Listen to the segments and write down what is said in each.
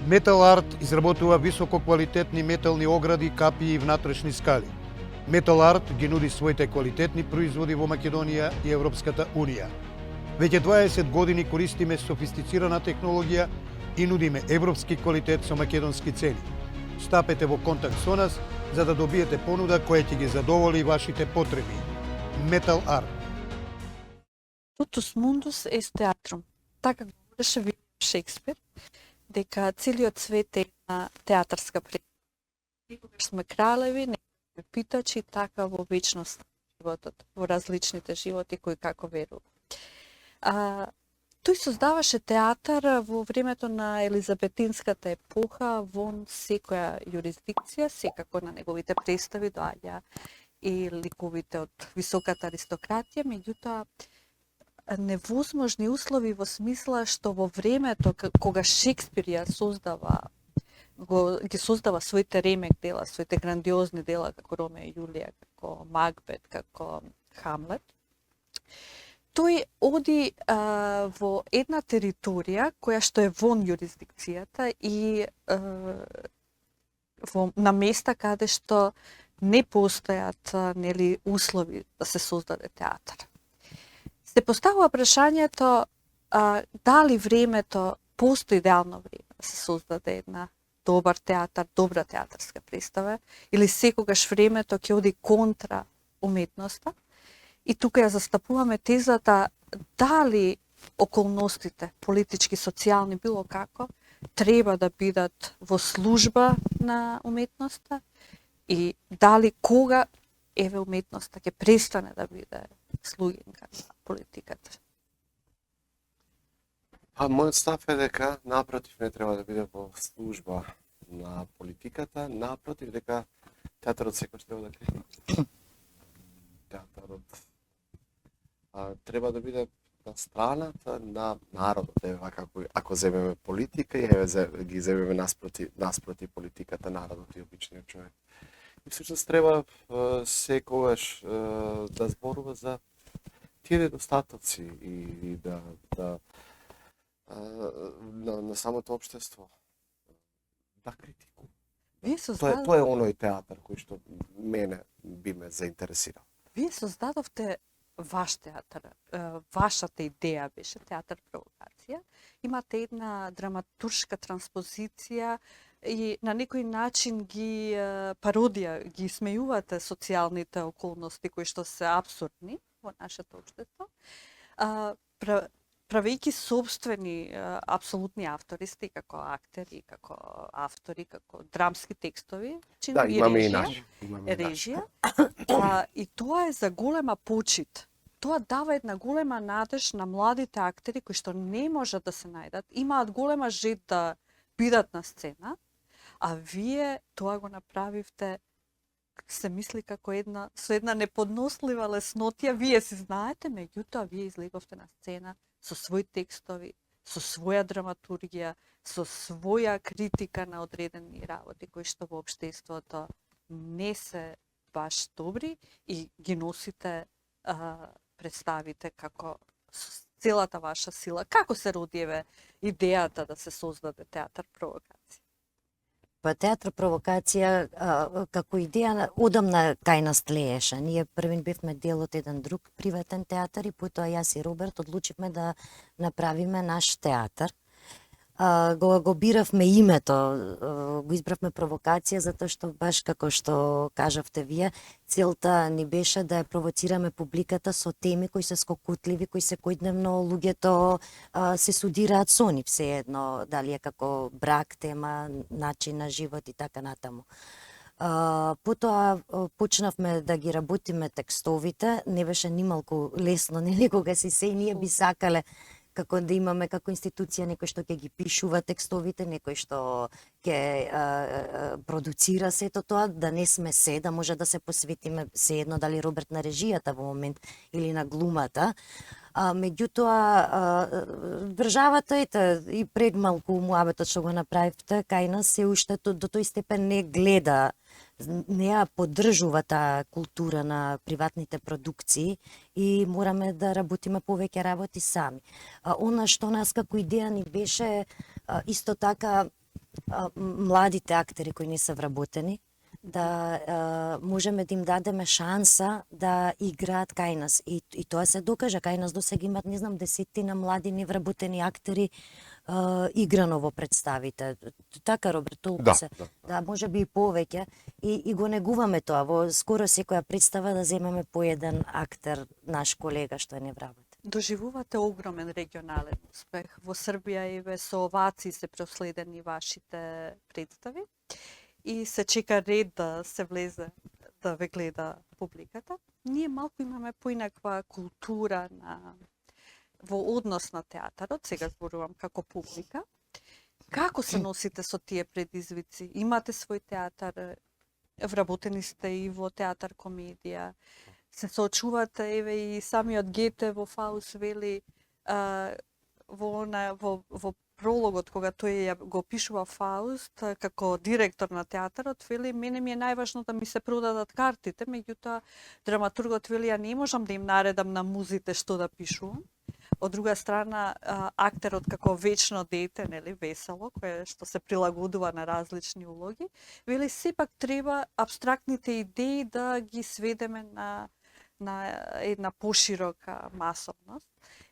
Metal Art изработува висококвалитетни метални огради, капи и внатрешни скали. Metal Art ги нуди своите квалитетни производи во Македонија и Европската Унија. Веќе 20 години користиме софистицирана технологија и нудиме европски квалитет со македонски цени. Стапете во контакт со нас за да добиете понуда која ќе ги задоволи вашите потреби. Metal Art. Totus mundus est teatrum. Така говореше Вилијам Шекспир, дека целиот свет е една театарска представа. Некогаш сме кралеви, некогаш сме питачи, така во вечност животот, во различните животи кои како верува. Тој создаваше театар во времето на елизабетинската епоха вон секоја юрисдикција, секако на неговите представи доаѓа и ликовите од високата аристократија, меѓутоа невозможни услови во смисла што во времето кога Шекспир ја ги создава своите ремек дела, своите грандиозни дела како Ромео и Јулија, како Макбет, како Хамлет, тој оди во една територија која што е вон юрисдикцијата и на места каде што не постојат услови да се создаде театар. Се поставува прашањето дали времето постои идеално време да се создаде една добар театар, добра театарска представа, или секогаш времето ќе оди контра уметноста. И тука ја застапуваме тезата дали околностите, политички, социјални, било како, треба да бидат во служба на уметноста и дали кога еве уметноста ќе престане да биде слугинка на политиката. Мојот став е дека напротив не треба да биде во служба на политиката, напротив дека театарот секогаш треба да критикува. Театарот треба да биде на страната на народот, ако земеме политика и ги земеме наспроти политиката, народот и обичниот човек. И всушност треба секогаш да зборува за тие недостатоци и на самото општество да критикува. Тоа е оној театар кој што мене би ме заинтересирал. Вие создадовте ваш театар, вашата идеја беше театар провокација. Имате една драматуршка транспозиција и на некој начин ги пародија, ги смејувате социјалните околности кои што се апсурдни во нашето општество, правејќи собствени апсолутни автори, сте како актери, како автори, како драмски текстови, имаме и режија. И тоа е за голема почит. Тоа дава една голема надеж на младите актери кои што не можат да се најдат, имаат голема жед да бидат на сцена, а вие тоа го направивте, се мисли како со една неподнослива леснотија, вие си знаете, меѓутоа вие излеговте на сцена со своји текстови, со своја драматургија, со своја критика на одредени работи кои што во општеството не се баш добри и ги носите, представите како целата ваша сила. Како се роди идејата да се создаде театар провокација? Па театар провокација како идеја одамна кај нас тлееше. Ние првин бевме дел од еден друг приватен театар и потоа јас и Роберт одлучивме да направиме наш театар. Го биравме името, го избравме провокација затоа што баш како што кажавте вие, целта ни беше да ја провоцираме публиката со теми кои се скокутливи, кои секојдневно луѓето се судираат со нив, се едно дали е како брак тема, начин на живот и така натаму. Потоа почнавме да ги работиме текстовите, не беше нималку лесно, нели кога си се и ние би сакале како да имаме како институција некој што ќе ги пишува текстовите, некој што ќе продуцира сето тоа, да не сме се, да може да се посветиме се едно дали Роберт на режијата во момент или на глумата. Меѓутоа, државата и пред малку муабетот што го направивте, кај нас се уште до тој степен не гледа, не ја поддржува таа култура на приватните продукции и мораме да работиме повеќе работи сами. Она што нас како идеја ни беше исто така младите актери кои не се вработени, да можеме да им дадеме шанса да играат кај нас. И тоа се докажа, кај нас досега имат, не знам, десетина млади невработени актери играно во представите. Така, Роберт, толку се. Да, може би и повеќе. И го негуваме тоа. Во скоро секоја представа да земеме по еден актер, наш колега што е невработен. Доживувате огромен регионален успех. Во Србија и со овации се проследени вашите представи и се чека ред да се влезе да ве гледа публиката. Ние малку имаме поинаква култура во однос на театарот, сега зборувам како публика. Како се носите со тие предизвици? Имате свој театар, вработени сте и во театар комедија, се соочувате, еве и самиот Гете во Фаус вели во прологот кога тој го пишува Фауст како директор на театарот, вели мене ми е најважно да ми се продадат картите, меѓутоа драматургот вели ја не можам да им наредам на музите што да пишувам. Од друга страна, актерот како вечно дете, нели, весело, кое што се прилагодува на различни улоги, вели сепак треба абстрактните идеи да ги сведеме на една поширока масовност.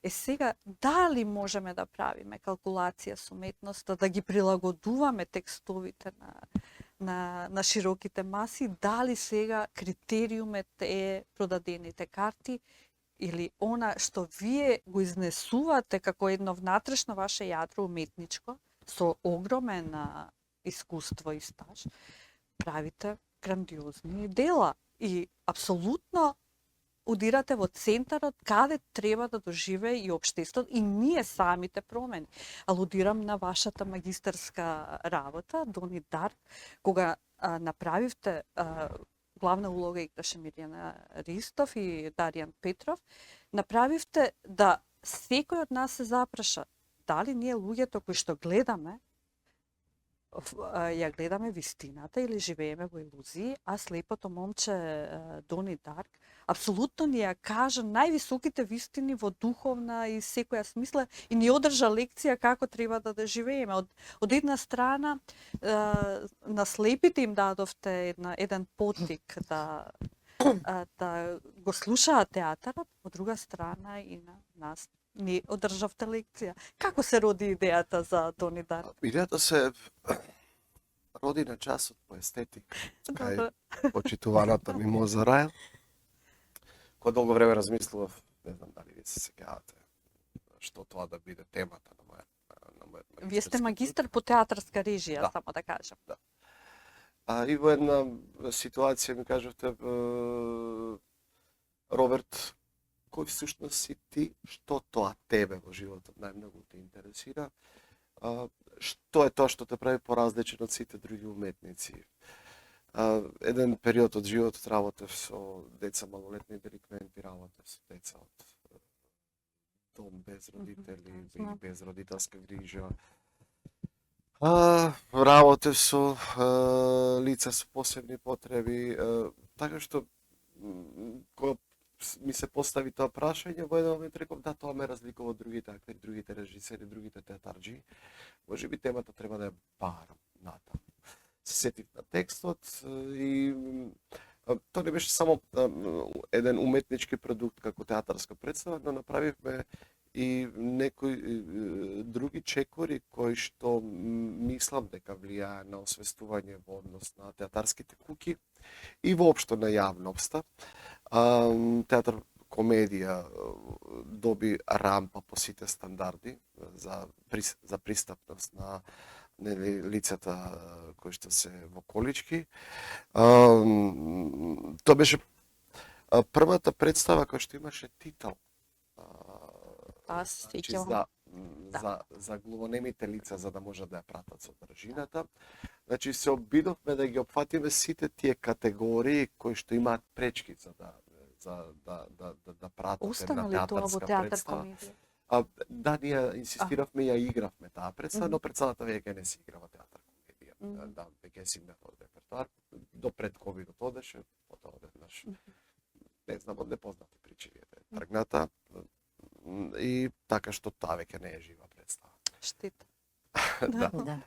Сега, дали можеме да правиме калкулација со уметноста, да ги прилагодуваме текстовите на широките маси, дали сега критериумет е продадените карти или она што вие го изнесувате како едно внатрешно ваше јадро уметничко, со огромен искуство и стаж, правите грандиозни дела и апсолутно удирате во центарот каде треба да доживее и општеството и ние самите промени. Алудирам на вашата магистарска работа, Дони Дарк, кога направивте главна улога играше Мирјана Ристов и Даријан Петров, направивте да секој од нас се запраша дали ние луѓето кои што гледаме ја гледаме вистината или живееме во илузии, а слепото момче Дони Дарк апсолутно ни ја кажа највисоките вистини во духовна и секоја смисла и ни одржа лекција како треба да живееме. Од една страна на слепите им дадовте еден поттик да го слушаат театарот, од друга страна и на нас ни одржавте лекција. Како се роди идејата за Дони Дарк? Идејата се роди на часот по естетика, кај почитуваната Мимоза Рајл, која долго време размислував, не знам дали ви се сеќавате, што тоа да биде темата на мојот Вие сте магистар по театарска режија, Да. само да кажам. Да. И во една ситуација ми кажавте, Роберт, кој всушност си ти, што тоа тебе во животот најмногу те интересира, што е тоа што те прави поразличен од сите други уметници. Еден период од животот работев со деца малолетни деликвенти, работев со деца од дом без родители и без родителска грижа. Работев со лица со посебни потреби, така што кога ми се постави тоа прашање, во еден момент реков да, тоа ме разликува од другите актери, другите режисери, другите театарџи. Може би темата треба да ја барам натаму. Се сетив на текстот и тоа не беше само еден уметнички продукт како театарска представа, но направивме и некои други чекори кои што мислам дека влијае на освестување во однос на театарските куќи и воопшто на јавноста. Театар комедија доби рампа по сите стандарди за пристапност на лицата кои што се во колички. Тоа беше првата представа која што имаше титул. За глувонемите лица, за да можат да ја пратат содржината. Значи се обидовме да ги опфатиме сите тие категории кои што имаат пречки за да пратат една театарска представа. Да, ние инсистиравме и ја игравме таа представа, но пред веќе не се играва театар комедија. Да, веќе е симнат од репертоар. До пред ковидот одеше, потоа одеднаш, не знам, од непознати причини тргната. И така што таа веќе не е жива представа. Штета. Да. Да.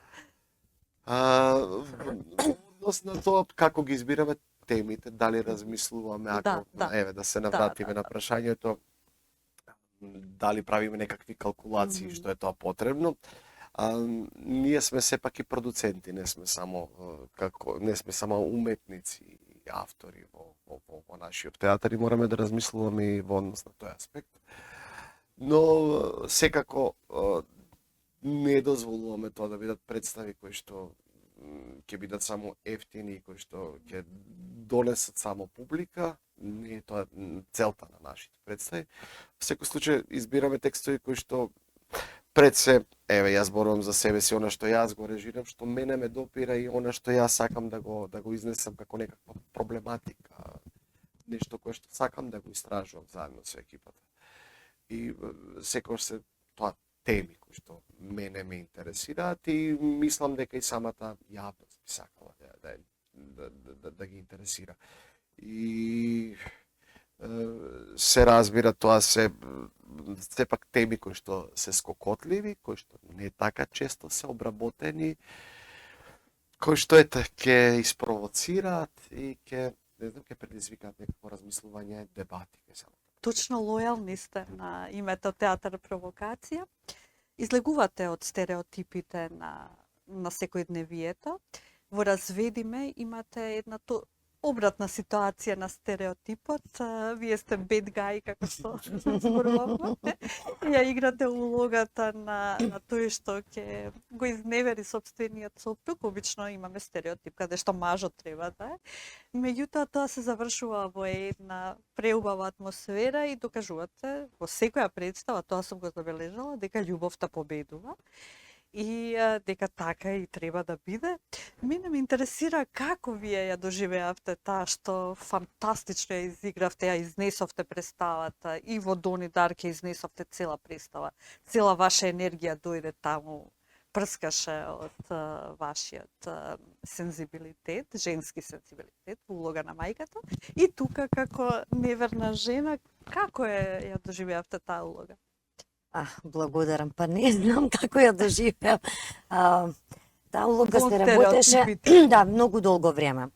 Во однос на тоа како ги избираме темите, дали размислуваме, ако да се навратиме на прашањето, дали правиме некакви калкулации, што е тоа потребно. Ние сме сепак и продуценти, не сме само уметници и автори во нашиот театар и мораме да размислуваме и во однос на тој аспект. Но секако не дозволуваме тоа да бидат представи кои што ќе бидат само ефтини, кои што ќе донесат само публика. Не е тоа целта на нашите представи. Во секој случај избираме текстови кои што пред се, јас зборувам за себе си, она што јас го режирам, што мене ме допира и она што јас сакам да го изнесам како некаква проблематика, нешто кое што сакам да го истражувам заедно со екипата. И секогаш се тоа теми кои што мене ме интересираат и мислам дека и самата јавност би сакала да ги интересира. И се разбира, тоа сепак теми кои што се скокотливи, кои што не така често се обработени, кои што ќе испровоцираат и ќе предизвикаат некакво размислување, дебати. Точно лојални сте на името театар провокација. Излегувате од стереотипите на секојдневието. Во Разведиме имате една обратна ситуација на стереотипот. Вие сте bad guy, како што зборувавме. Ја играте улогата на тој што ќе го изневери сопствениот сопруг. Обично имаме стереотип каде што мажот треба да е. Меѓутоа, тоа се завршува во една преубава атмосфера и докажувате во секоја представа, тоа сум го забележала, дека љубовта победува. И дека така и треба да биде. Мене ме интересира како вие ја доживеавте таа што фантастично ја изигравте, ја изнесовте представата и во Дони Дарк ја изнесовте цела представа. Цела ваша енергија дојде таму, прскаше од вашиот сензибилитет, женски сензибилитет, улога на мајката. И тука како неверна жена, како ја доживеавте таа улога? Благодарам, па не знам како ја доживеам. Таа улога се работеше многу долго време.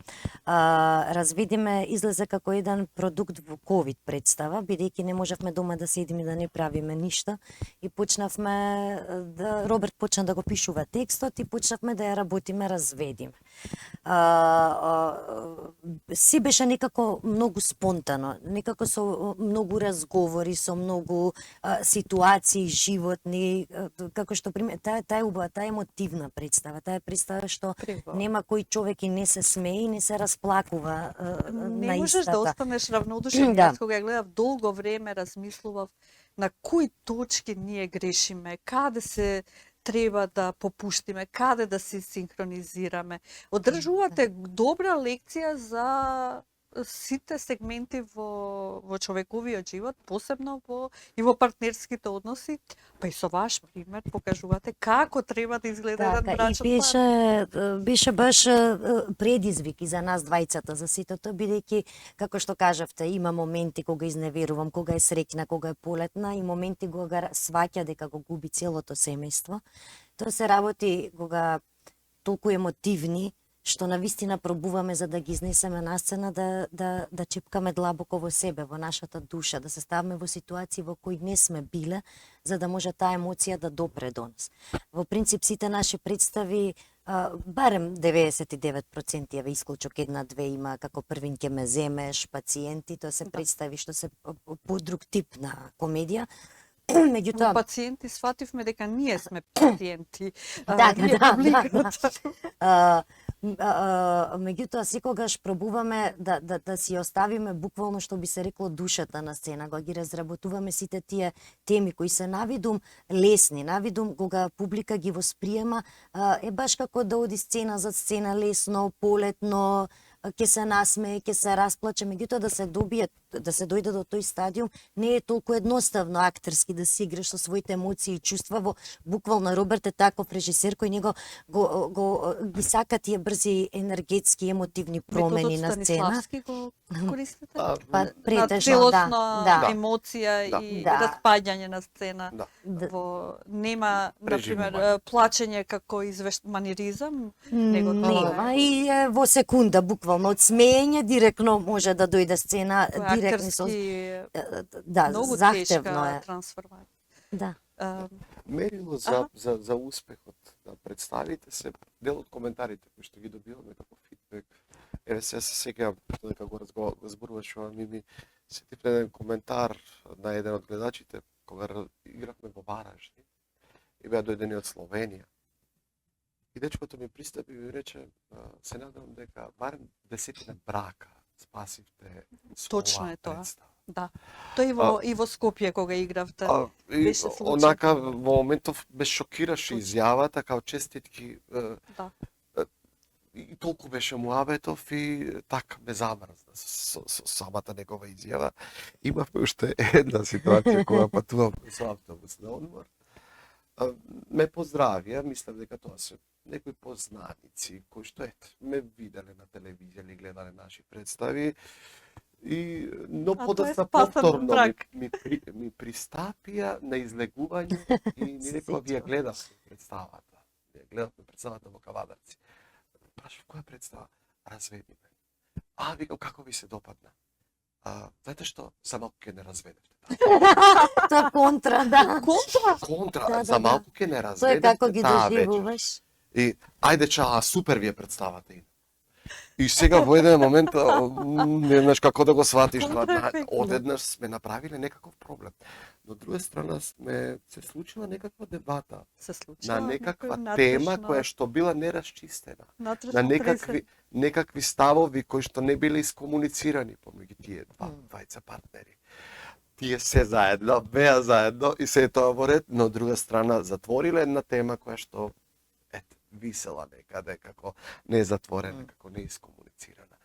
Развидиме излезе како еден продукт во ковид представа, бидејќи не можевме дома да седиме да не правиме ништа и почнавме Роберт почна да го пишува текстот и почнавме да ја работиме Разведиме. Си беше некако многу спонтано, некако со многу разговори, со многу ситуации животни, како што таа е убава, таа е емотивна представа. Таа е представа што нема кој човек и не се смее и не се расплакува на истата. Не можеш да останеш равнодушен. Јас кога ја гледав долго време размислував на кои точки ние грешиме, каде се треба да попуштиме, каде да се синхронизираме. Одржувате добра лекција за сите сегменти во човековиот живот, посебно и во партнерските односи, па и со ваш пример покажувате како треба да изгледа еден брачен пар. Беше баш предизвик и за нас двајцата, за ситото, бидејќи, како што кажавте, има моменти кога изневерувам, кога е среќна, кога е полетна и моменти кога сваќа дека го губи целото семејство. Тоа се работи кога толку емотивни, што навистина пробуваме за да ги изнесеме на сцена, да чепкаме длабоко во себе, во нашата душа, да се ставаме во ситуации во кои не сме биле, за да може таа емоција да допре до нас. Во принцип, сите наши представи, барем 99% ја исклучок една-две има како првин ќе ме земеш, пациенти, тоа се представи што се по друг тип на комедија. Меѓутоа пациенти свативме дека ние сме пациенти. Меѓутоа секогаш пробуваме да си оставиме буквално што би се рекло душата на сцена, кога ги разработуваме сите тие теми кои се навидум лесни, навидум кога публика ги восприема, е баш како да оди сцена за сцена лесно, полетно, ќе се насмее, ќе се расплаче, меѓутоа да се добие да се дојде до тој стадиум, не е толку едноставно актерски да си играш со своите емоции и чувства. Буквално Роберт е таков режисер кој него ги сака тие брзи енергетски емотивни промени на сцена. Станиславски го користите? Па, Претежно, целосна да. емоција Да. и Да. распаѓање на сцена. Да. Нема, например, Преживување. плачење како маниризам, него тоа Нема е и во секунда буквално од смеење директно може да дојде сцена директно со актерски да, многу захтевно тешка е. трансформација. Да. Мерило Аха. за успехот на представите се дел од коментарите кои што ги добиваме како фидбек. Еве се сеќавам дека го зборуваш ова ми сетив еден коментар на еден од гледачите кога игравме во Вараждин и беа дојдени од Словенија. И дечкото ми пристапи и ми рече, се надам дека барем 10 брака спасивте со Точно оваа е тоа. представа. Да. Тој и во Скопје кога игравте. И беше случај. онака во моментов ме шокираше изјавата као честитки Да. и толку беше муабетов и така ме замрзна со самата негова изјава. Имавме уште една ситуација кога патувам со автобус на одмор. Ме поздравија, мислам дека тоа се некои познаници кои што ме виделе на телевизија или гледале наши представи. Но А тоа е подоцна спасен повторно брак. ми пристапија на излегување и ми рекоа, вие гледавте представата. Вие гледавте представата во Кавадарци. Прашав, која представа? Разведи ме. Викам, како ви се допадна? Знаете што? За малку ќе не разведевте. Тоа контра, да. Контра, Да, за малку ќе не Тоа е разведевте како ги таа вечер. доживуваш. И ајде чаа, супер ви е представата им. И сега во еден момент не знаеш како да го сватиш тоа. Контраефектно. Одеднаш сме направиле некаков проблем. Но од друга страна се случила некаква дебата Се случува на некаква некој тема натрешно- која што била нерасчистена. натрешно На пресен. некакви ставови кои што не биле искомуницирани помеѓу тие двајца партнери. Тие се заедно, беа заедно и се е тоа во ред, но од друга страна затвориле една тема која што висела некаде како не е затворена, како не е искомуницирана.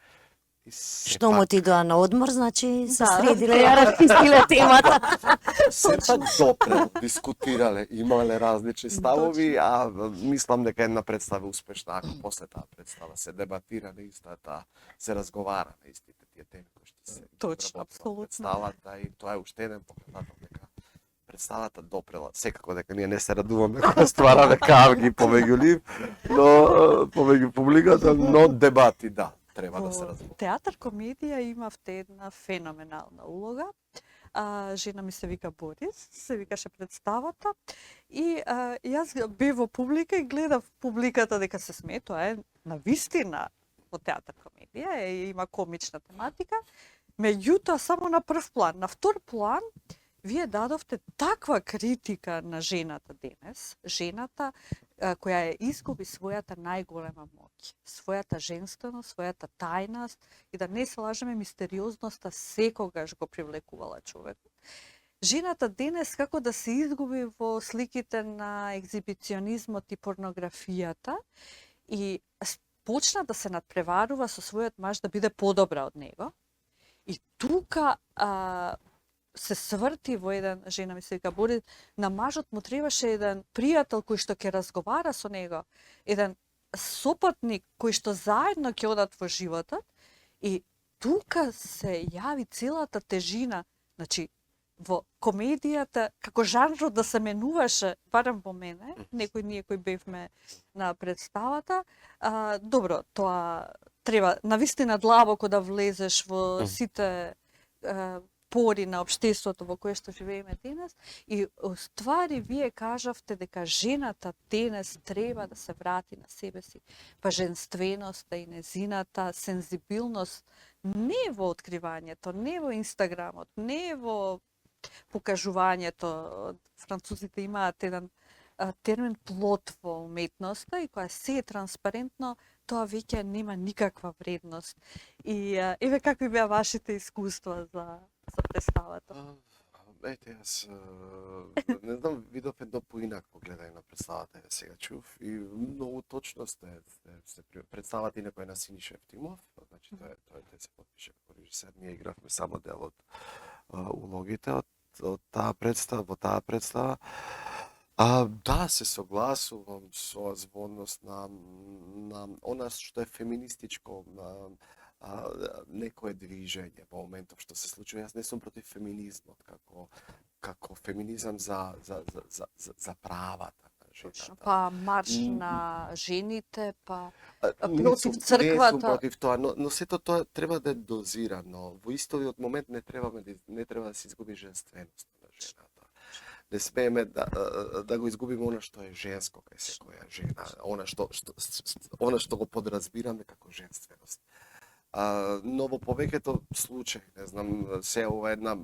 И Што му ти доа на одмор, значи се Да. средиле ја расчистиле темата. сепак допре дискутирале, имале различни ставови, а мислам дека една представа е успешна ако после таа представа се дебатира на истата, се разговара на истите тие теми кои што се Точно, вработува апсолутно. представата и тоа е уште еден показател дека представата допрела. Секако дека ние не се радуваме кога ствараме кавги помеѓу нив, но помеѓу публиката, но дебати да, треба да се Во развива. театар комедија имавте една феноменална улога. Жена ми се вика Борис, се викаше представата и јас бев во публика и гледав публиката дека се смее, тоа е навистина во театар комедија, има комична тематика. Меѓутоа само на прв план, на втор план вие дадовте таква критика на жената денес, жената која ја изгуби својата најголема моќ, својата женственост, својата тајност и да не се лажеме, мистериозноста секогаш го привлекувала човекот. Жената денес како да се изгуби во сликите на екзибиционизмот и порнографијата и почна да се надпреварува со својот маж да биде подобра од него. И тука се сврти во еден, жена ми се вика Борис, на мажот му требаше еден пријател кој што ќе разговара со него, еден сопатник кој што заедно ќе одат во животот и тука се јави целата тежина, значи во комедијата како жанрот да се менуваше, барем во мене, некои ние кои бевме на представата, добро, тоа треба навистина длабоко да влезеш во сите пори на општеството во кое што живееме денес и ствари вие кажавте дека жената денес треба да се врати на себе си, па женственоста и незината сензибилност не во откривањето, не во инстаграмот, не во покажувањето. Французите имаат еден термин плот во уметноста и кога се е транспарентно, тоа веќе нема никаква вредност. И еве какви беа вашите искуства за представата? Ете, јас не знам, видов едно поинако гледање на представата, еве сега чув и многу точно сте представата и некој на Синиша Евтимов, Значи тој се потпише како режисер. Ние игравме само дел од улогите од таа представа, во таа представа. Да, се согласувам со звонност на она што е феминистичко, некое движење во моментов што се случува. Јас не сум против феминизмот како феминизам за правата на Точно. жената. Па марш на жените, па Не против сум црквата. против тоа, но сето тоа треба да е дозирано. Во истовиот момент не треба да се изгуби женственоста на жената. Не смееме да го изгубиме она што е женско кај секоја жена, она што го подразбираме како женственост. Но во повеќето случаи, не знам, се ова една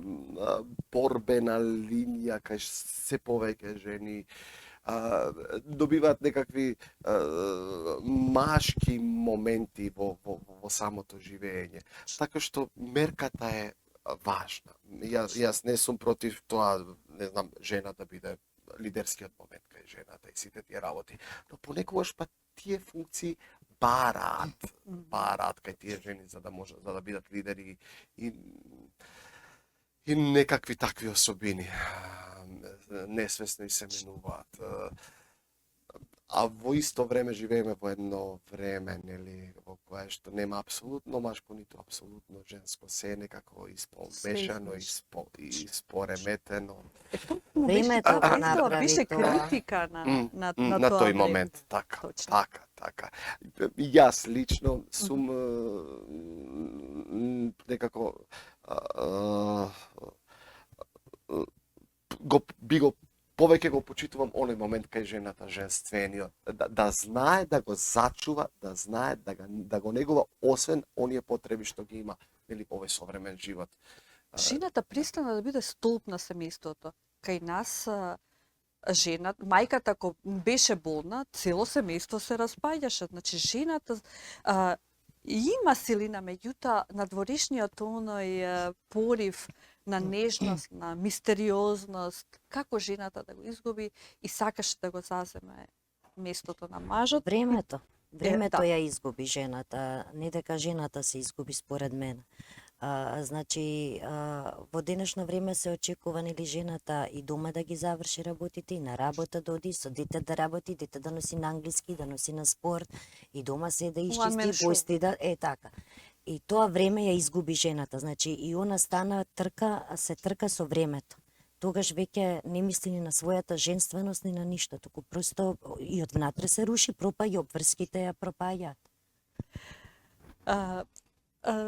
борбена линија кај се повеќе жени добиваат некакви машки моменти во самото живење. Така што мерката е важна. Јас не сум против тоа, не знам, жена да биде лидерскиот момент кај жената и сите тие работи, но понекогаш па тие функции бараат кај тие жени за да бидат лидери и некакви такви особини несвесно и се менуваат. А во исто време живееме во едно време, нели, во кое што нема апсолутно машко, ниту апсолутно женско, се е некако испомешано и спореметено. Времето го Тоа направи беше тоа. критика на На тоа тој време. момент, така. Точно. Јас лично сум некако повеќе го почитувам оној момент кај жената, женствениот, да знае да го зачува, да знае да го негува, освен оние потреби што ги има, нели, овој современ живот. Жената пристана да биде столб на семејството. Кај нас жената, мајката ако беше болна, цело семејство се распаѓаше. Значи жената има силина, меѓутоа надворешниот оној порив на нежност, на мистериозност, како жената да го изгуби и сакаше да го заземе местото на мажот. Времето да. ја изгуби жената, не дека жената се изгуби според мене. Значи, во денешно време се очекува нели жената и дома да ги заврши работите, и на работа да оди, со дете да работи, дете да носи на англиски, да носи на спорт, и дома се да One man исчисти, show. гости да, така. И тоа време ја изгуби жената, значи и она стана се трка со времето. Тогаш веќе не мисли ни на својата женственост, ни на ништо, туку просто и од внатре се руши, пропаѓа, обврските ја пропаѓаат.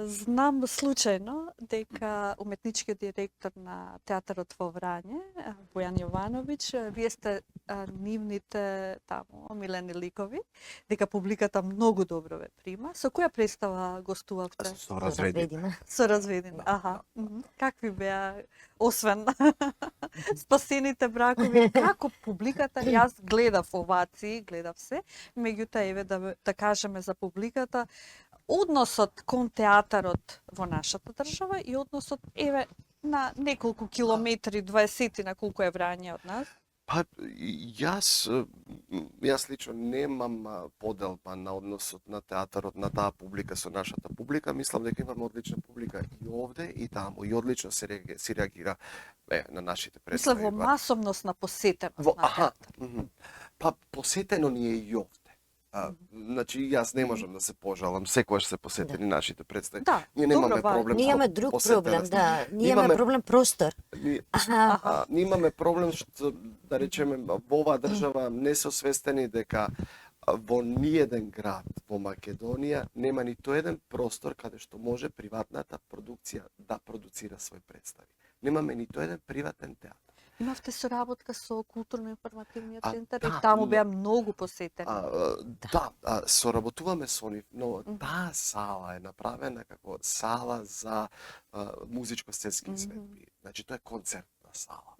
Знам случајно дека уметничкиот директор на театарот во Врање, Бојан Јовановиќ, вие сте нивните таму омилени ликови, дека публиката многу добро ве прима. Со која представа гостувавте? Со разведена. Со разведени. Аха. Какви беа, освен спасените бракови, како публиката? Јас гледав овации, гледав се, меѓутоа еве да кажеме за публиката, односот кон театарот во нашата држава и односот еве на неколку километри, 20 на колку е Врање од нас. Па, јас лично немам поделба на односот на театарот, на таа публика со нашата публика. Мислам дека имаме одлична публика и овде и таму, и одлично се реагира на нашите представи. Мислам во масовност на посетеност на Аха, театар. па посетено ни е и овде. Значи, јас не можам да се пожалам, секогаш се посетени нашите представи. Да, Ние немаме добро, проблем Ние со имаме друг посетеност. проблем, да. Ние имаме проблем простор. Ние имаме проблем што, да речеме, во оваа држава не се освестени дека во ниеден град во Македонија нема ниту еден простор каде што може приватната продукција да продуцира своји представи. Немаме ниту еден приватен театар. Имавте соработка со културно-информативниот центар да, и таму беа многу посетени. Соработуваме со нив, но таа сала е направена како сала за музичко-сценски изvedби. Значи, тоа е концертна сала.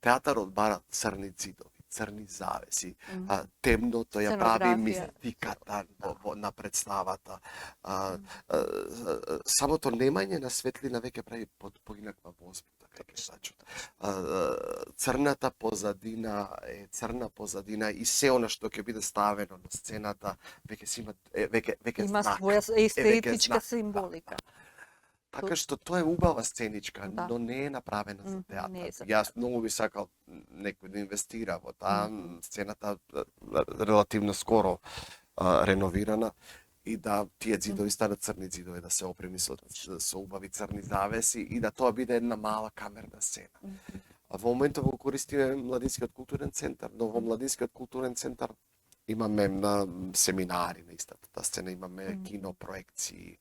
Театарот бара црни ѕидови, црни завеси, темното ја прави Сценографија. мистиката на представата. Самото немање на светлина веќе прави поинаква возбуда кај гледачот. црната позадина и се она што ќе биде ставено на сцената веќе си има веќе Има знак. своја естетичка знак, символика. Така што тоа е убава сценичка, Да. но не е направена за театар. не е за Јас многу би сакал некој да инвестира во таа сцената релативно скоро реновирана и да тие ѕидови станат црни ѕидови, да се опреми со убави црни завеси и да тоа биде една мала камерна сцена. А во моментот го користиме Младинскиот културен центар, но во Младинскиот културен центар имаме на семинари на истата сцена, имаме кинопроекции,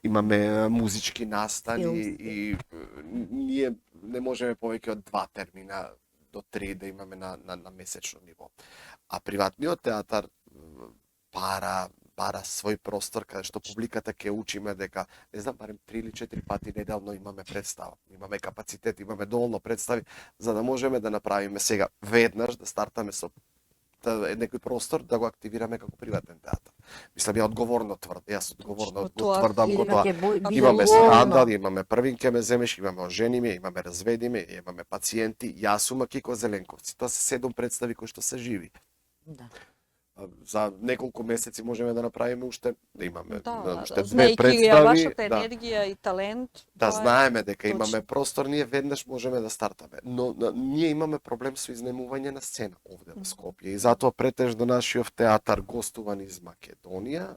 имаме музички настани Филмски. и ние не можеме повеќе од 2 термина до 3 да имаме на месечно ниво. А приватниот театар бара свој простор каде што публиката ќе учиме дека, не знам, барем 3 или 4 пати неделно имаме представа. Имаме капацитет, имаме доволно представи за да можеме да направиме сега веднаш да стартаме со некој простор да го активираме како приватен театар. Мислам, ја одговорно тврдам, јас одговорно Значи, тоа тврдам го тоа. Биде Имаме доволно. скандал, имаме првин ке ме земеш, имаме ожениме, имаме разведиме, имаме пациенти, јас сум Кико Зеленковци. Тоа се 7 представи кои што се живи. Да. За неколку месеци можеме да направиме уште, да имаме уште 2 знаејќи ја представи, вашата да. енергија и талент. Да тоа е знаеме дека точно. имаме простор, ние веднаш можеме да стартаме. Но ние имаме проблем со изнемување на сцена овде во Скопје и затоа претежно нашиот театар гостува низ Македонија,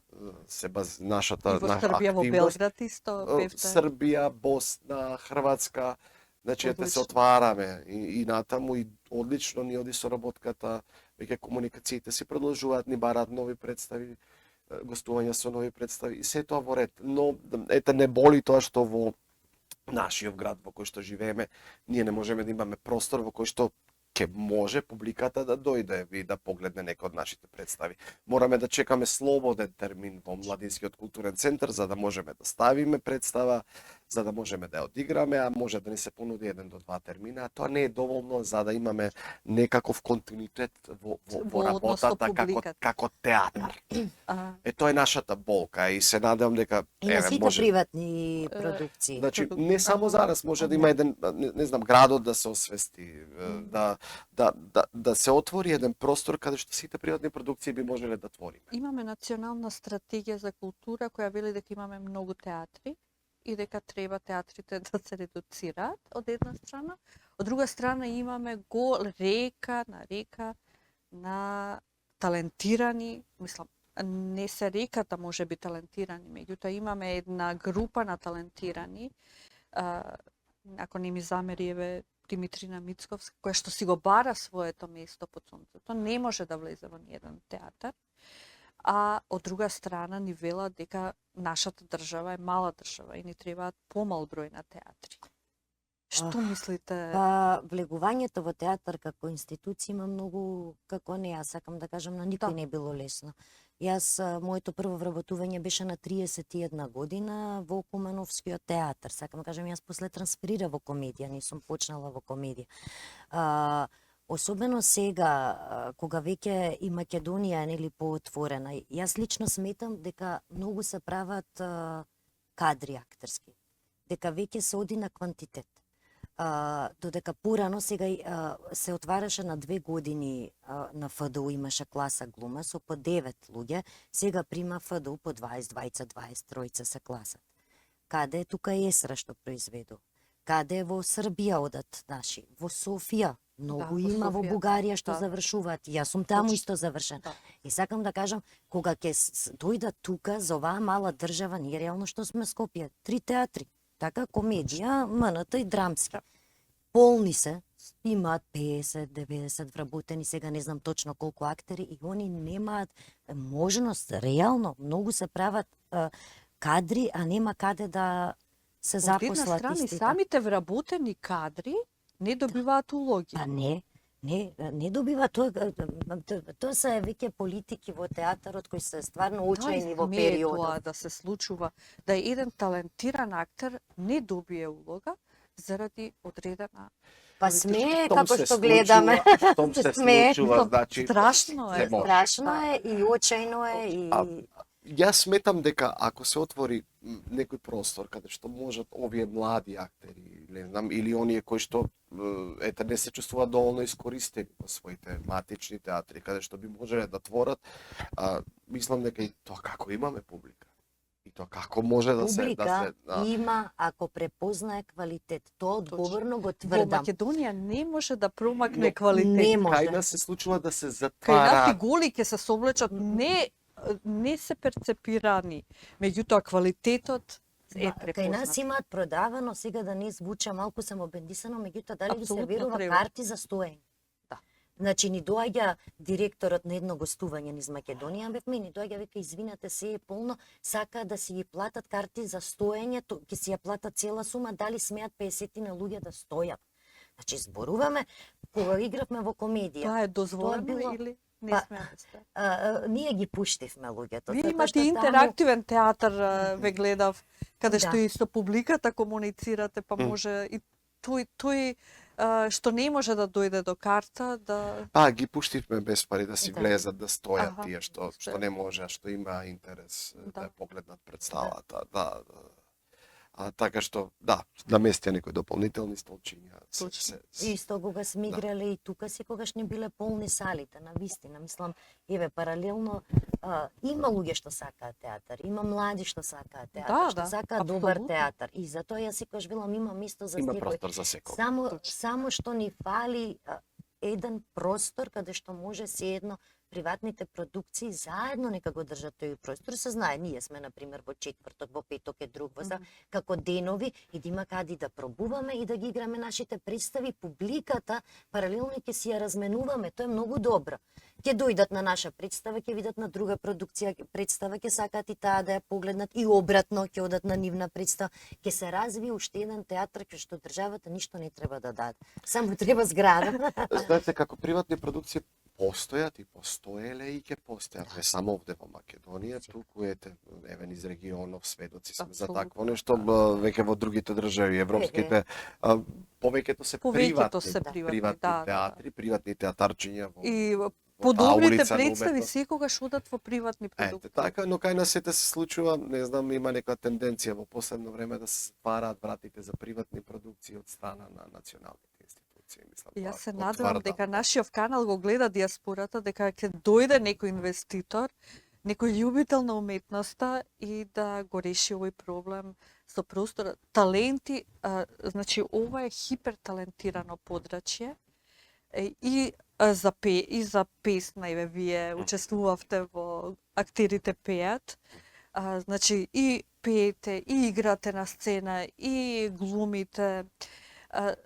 нашата И во Србија, во активност, Белград исто певте. Србија, Босна, Хрватска, значи ете се Одлично. отвараме и натаму и одлично ни оди соработката, веќе комуникациите си продолжуваат, ни бараат нови представи, гостувања со нови представи и се тоа во ред. Но ете не боли тоа што во нашиот град во кој што живееме, ние не можеме да имаме простор во кој што ќе може публиката да дојде и да погледне некој од нашите представи. Мораме да чекаме слободен термин во Младинскиот културен центар за да можеме да ставиме представа, за да можеме да ја одиграме, а може да ни се понуди 1 до 2 термина, а тоа не е доволно за да имаме некаков континуитет во Во однос со работата публиката. како театар. А, Тоа е нашата болка и се надевам дека И на сите приватни продукции. Значи, не само зарас може да има еден, не знам, градот да се освести, да се отвори еден простор каде што сите приватни продукции би можеле да твориме. имаме национална стратегија за култура која вели дека имаме многу театри и дека треба театрите да се редуцираат од една страна, од друга страна имаме река на талентирани, мислам, не се реката може би талентирани, меѓутоа имаме една група на талентирани, ако не ми замери еве Димитрина Мицковска, која што си го бара своето место под сонцето, не може да влезе во ниеден театар. А од друга страна ни велат дека нашата држава е мала држава и ни требаат помал број на театри. Што мислите? Па, влегувањето во театар како институција има многу, како не, јас сакам да кажам, на никој Да. не било лесно. Јас, моето прво вработување беше на 31 година во Кумановскиот театар. Сакам да кажам, јас после трансферира во комедија, не сум почнала во комедија. Особено сега, кога веќе и Македонија е нели поотворена, јас лично сметам дека многу се прават кадри актерски. Дека веќе се оди на квантитет. Додека порано сега се отвараше на 2 години на ФДУ, имаше класа глума со по 9 луѓе, сега прима ФДУ по 20, 23 се класат. Каде е тука Есра што произведу? Каде е во Србија одат наши? Во Софија. Многу во има во Софија. Бугарија што Да. завршуваат. Јас сум таму Точно. исто завршен. Да. И сакам да кажам, кога ќе дојдат тука за оваа мала држава, ние реално што сме Скопје, 3 театри. Така, комедија, МНТ и драмски. Полни се, имаат 50-90 вработени, сега не знам точно колку актери и они немаат можност, реално, многу се прават кадри, а нема каде да се Од една запослат страна и истите. самите вработени кадри не добиваат улоги. Па не добива тоа се веќе политики во театарот кои се стварно учени во смее периодот. тоа да се случува, да еден талентиран актер не добие улога заради одредена Па смее Штом како се што случува- гледаме. Штом се Смее. случува, значи страшно е. не може. Страшно е и очајно е и А Јас сметам дека ако се отвори некој простор каде што можат овие млади актери, не знам, или оние кои што не се чувствуваат доволно искористени во своите матични театри, каде што би можеле да творат, мислам дека и тоа како имаме публика. И тоа како може да се Публика има ако препознае квалитет. Тоа одговорно го Во тврдам. Македонија не може да промакне Не квалитет. може. Кај нас се случува да се Кај нас затвара. и голи ќе се соблечат не се перцепирани. Меѓутоа квалитетот е Кај препознат. нас имаат продавано, сега да не звуча малку самобендисано, меѓутоа дали ги Апсолутно сервирува треба. карти за стоење? Да. Значи ни доаѓа директорот на едно гостување низ Македонија, бевме, ни доаѓа вика извинете се е полно, сака да си ги платат карти за стоење, ќе си ја платат цела сума, дали смеат 50 на луѓе да стојат. Значи зборуваме кога игравме во комедија. Тоа е дозволено било- или не Па, сме да ние ги пуштивме луѓето. Вие затоа имате што таму- интерактивен театар, ве гледав, каде што Да. и со публиката комуницирате, па може и тој што не може да дојде до карта, да Ги пуштивме без пари да си Да. влезат, да стојат Аха, тие што сте. не може, што има интерес да Да. ја погледнат представата. Да. Така што, да, наместија некои дополнителни столчиња. Точно. Исто кога сме играле и тука секогаш не биле полни салите, на вистина. Мислам, еве, паралелно, има луѓе што сакаат театар, има млади што сакаат театар, Да, што да, сакаат добар апсолутно. театар. И затоа јас секогаш велам има место за Има секој. простор за секој. Само што ни фали еден простор каде што може се едно приватните продукции заедно нека го држат тој простор. Се знае, ние сме на пример во четврток, во петок е друг, во како денови и да има каде да пробуваме и да ги играме нашите представи, публиката паралелно ќе си ја разменуваме, тоа е многу добро. Ќе дојдат на наша представа, ќе видат на друга продукција представа, ќе сакаат и таа да ја погледнат и обратно ќе одат на нивна представа. Ќе се развие уште еден театар кој што државата ништо не треба да даде. Само треба зграда. Знаете, како приватни продукции постојат и постоеле и ќе постојат, не само овде во Македонија, туку еве низ регионов сведоци сме за Апсолутно. такво нешто, веќе во другите држави европските, повеќето се Повеќето приватни, се приватни, приватни да, да. театри, приватни театарчиња во И во подобрите улица, на представи уметност. секогаш одат во приватни продукти. Така, но кај нас сите се случува, не знам, има некоја тенденција во последно време да се затвараат вратите за приватни продукции од страна на националните институции, мислам. Јас тоа се го надевам тврдам. дека нашиот канал го гледа диаспората, дека ќе дојде некој инвеститор, некој љубител на уметноста и да го реши овој проблем со простор. Таленти, значи ова е хиперталентирано подрачје и за песна, еве вие учествувавте во актерите пеат. Значи и пеете, и играте на сцена, и глумите.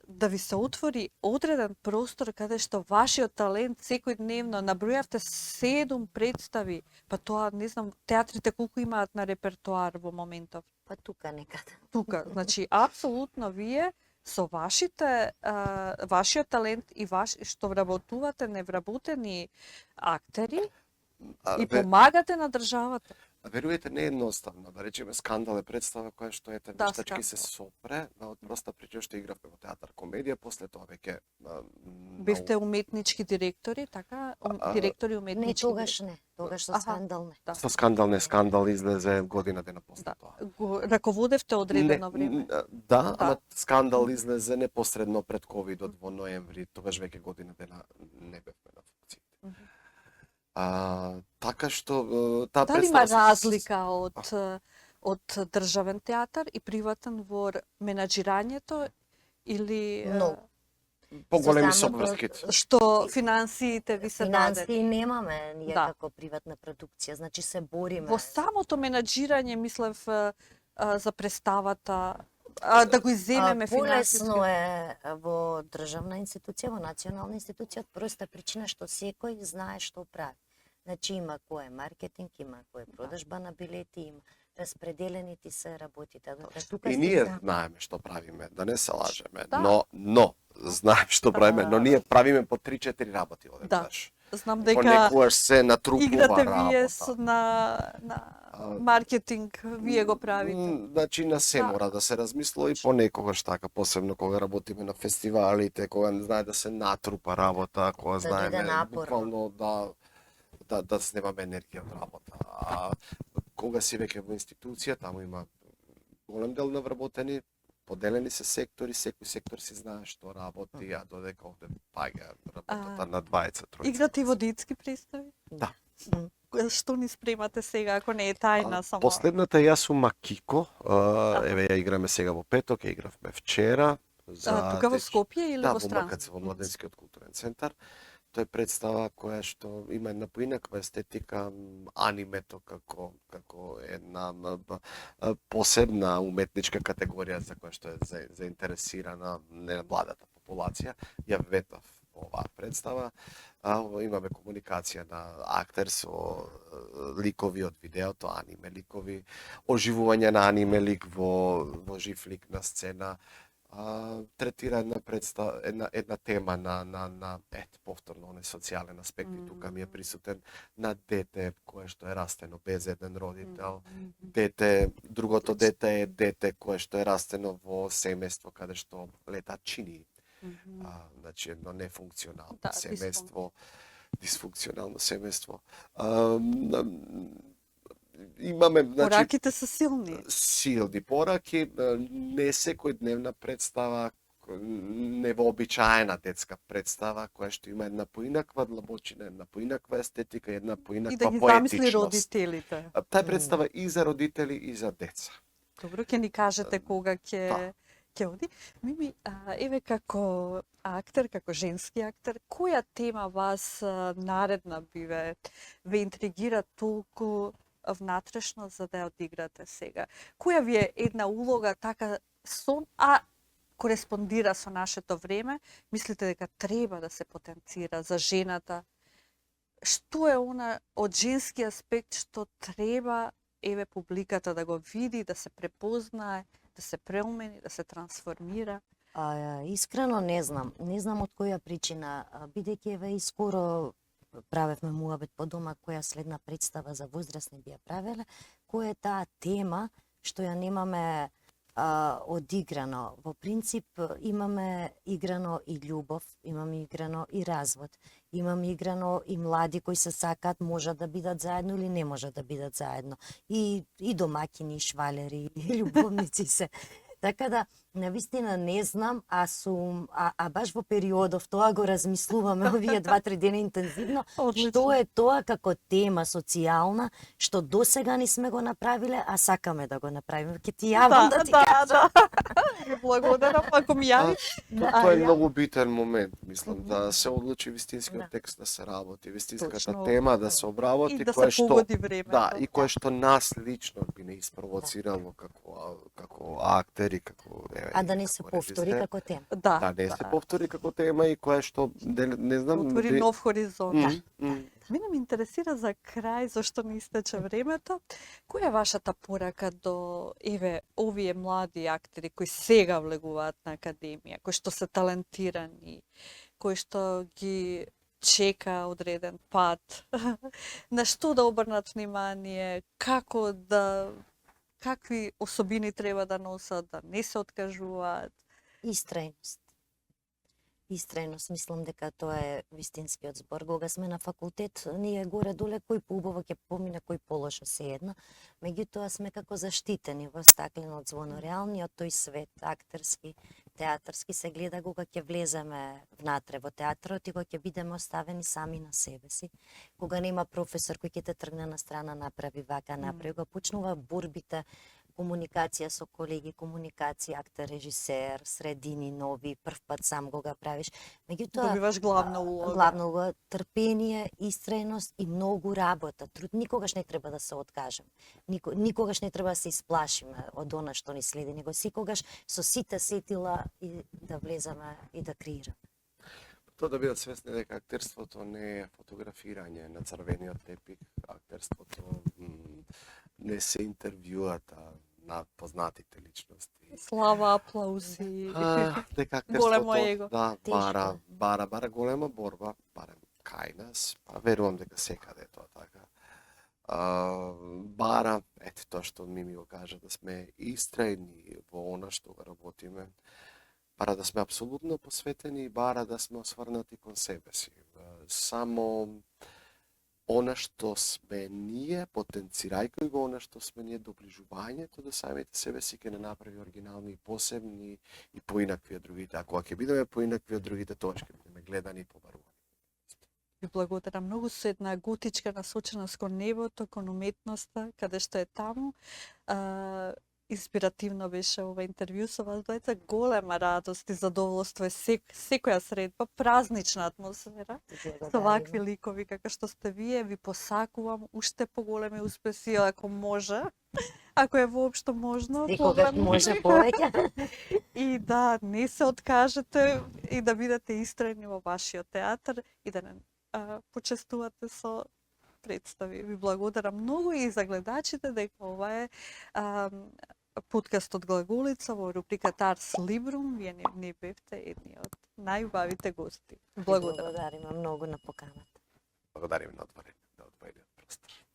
Да ви се отвори одреден простор каде што вашиот талент секојдневно набројавте 7 представи, па тоа не знам театрите колку имаат на репертоар во моментов. Па тука некаде. Тука, значи апсолутно вие со вашиот талент и што вработувате невработени актери и помагате на државата. Верувате, не е едноставно. Да речеме, Скандал е представа која што Да, вештачки се Скандал. сопре, од проста причина што игравме во театар комедија, после тоа веќе Бевте уметнички директори, така? Директори Не, уметнички. тогаш не. Тогаш со Аха. скандал не. Да. Со Скандал не Скандал излезе година дена после Да. тоа. Го раководевте одредено време. Да, ама Скандал излезе непосредно пред ковидот во ноември, тогаш веќе година дена не бевме на функциите. Така што таа Дали има представа разлика од државен театар и приватен во менаџирањето или Многу. поголеми Со со самото- врските. што финансиите ви се дадени? Финансии немаме ние Да. како приватна продукција, значи се бориме. Во самото менаџирање мислев за представата, да го изземеме финансиски. Полесно е во државна институција, во национална институција, од проста причина што секој знае што прави. Значи има кој е маркетинг, има кој е продажба на билети, има распределени ти се работите. Тука И сте ние за- знаеме што правиме, да не се лажеме, Да. но знаеме што правиме, но ние правиме по 3-4 работи одеднаш. Знам дека Понекогаш се натрупува играте работа. вие на маркетинг, вие го правите. Значи на се Да. мора да се размислува и понекогаш така, посебно кога работиме на фестивалите, кога не знае да се натрупа работа, кога Да знаеме дојде напорно. буквално да снемаме енергија од работа. кога си веќе во институција, таму има голем дел на вработени, поделени се сектори, секој сектор си знае што работи, а додека овде паѓа работата на двајца, тројца. Играте и во детски представи? Да. Што ни спремате сега, ако не е тајна само? Последната јас сум Макико, еве ја играме сега во петок, ја игравме вчера. Тука во Скопје или да, во во странство? Макаце, во Младенскиот културен центар. Тоа е представа која што има една поинаква естетика, анимето како една посебна уметничка категорија за која што е заинтересирана не младата популација. Ја ветав во оваа представа. Имаме комуникација на актер со ликови од видеото, аниме ликови, оживување на аниме лик во жив лик на сцена. Третира една тема на повторно оној социјален аспект и тука ми е присутен на дете кое што е растено без еден родител. Другото дете е дете кое што е растено во семејство каде што летат чини. Значи едно нефункционално семејство, дисфункционално семејство. Имаме, значи, пораките се силни. Силни пораки, не секојдневна представа, невообичаена детска представа, која што има една поинаква длабочина, една поинаква естетика, една поинаква И да ги поетичност. замисли родителите. Таа представа и за родители и за деца. Добро, ќе ни кажете кога ќе оди. Мими, еве како актер, како женски актер, која тема вас наредна ве интригира толку внатрешно за да ја одиграте сега? Која ви е една улога така кореспондира со нашето време, мислите дека треба да се потенцира за жената? Што е она од женски аспект што треба еве публиката да го види, да се препознае, да се преумени, да се трансформира? Искрено не знам. Не знам од која причина, бидејќи еве и скоро правевме муабет по дома која следна представа за возрастни би ја правеле, која е таа тема што ја немаме одиграно. Во принцип имаме играно и љубов, имаме играно и развод, имаме играно и млади кои се сакаат, можат да бидат заедно или не можат да бидат заедно. И домаќини, и швалери, и љубовници се. Така да, навистина не знам, баш во периодов тоа го размислуваме овие 2-3 дена интензивно, што е тоа како тема социјална, што досега не сме го направиле, а сакаме да го направиме. Ќе ти јавам да ти кажам. Благодарам, ако ми јави. Тоа е многу битен момент, мислам, да се одлучи вистинскиот текст да се работи, вистинската тема да се обработи, и да се погоди времето. Да, и кое што нас лично би не испровоцирало како актери, како да не се повтори како тема. Да, не се повтори како тема и кое што не знам, отвори нов хоризонт. Мене ме интересира за крај, зашто не истече времето, која е вашата порака до овие млади актери кои сега влегуваат на академија, кои што се талентирани, кои што ги чека одреден пат, на што да обрнат внимание, какви особини треба да носат, да не се откажуваат? Истрајност, мислам дека тоа е вистинскиот збор. Кога сме на факултет, ние горе-доле кој поубаво ќе помине, кој полоша се едно, меѓутоа сме како заштитени во стакленот звоно. Реалниот тој свет, актерски, театарски, се гледа кога ќе влеземе внатре во театарот и кога ќе бидеме оставени сами на себе си. Кога нема професор кој ќе те тргне на страна, направи вака, направи, кога почнува борбите, комуникација со колеги, комуникација, актер, режисер, средини, нови, прв пат сам го правиш. Меѓутоа, добиваш главна улога. Главна улога, трпение, истрајност и многу работа. Труд никогаш не треба да се откажеме. Никогаш не треба да се исплашиме од она што ни следи, него секогаш со сите сетила и да влеземе и да креираме. Тоа да бидат свесни дека актерството не е фотографирање на црвениот тепик, актерството не се интервјуата на познатите личности. Слава, аплаузи. Дека големо актерството бара голема борба, барем кај нас, па верувам дека секаде е тоа така. Бара, тоа што ми го кажа, да сме истрајни во она што го работиме, бара да сме апсолутно посветени и бара да сме осврнати кон себе си. Само она што сме ние, потенцирајќи го она што сме ние, доближувањето до самите себе си ќе не направи оригинални и посебни и поинакви од другите. А кога ќе бидеме поинакви од другите, тоа ќе бидеме гледани и побарувани. Ви благодарам многу со една готичка насоченост кон небото, кон уметноста, каде што е таму. Инспиративно беше ова интервју со вас двајца. Голема радост и задоволство е секоја средба, празнична атмосфера. Со вакви ликови како што сте вие, ви посакувам уште поголеми успеси, ако може, ако е воопшто можно. Секогаш може повеќе. И да не се откажете и да бидете истрајни во вашиот театар и да не почестувате со представи. Ви благодарам многу и за гледачите дека ова е подкастот Глаголица во рубриката Ars Librum. Вие не бевте едни од најубавите гости. Благодарам. Благодариме многу на поканата. Благодарим на отворените простор.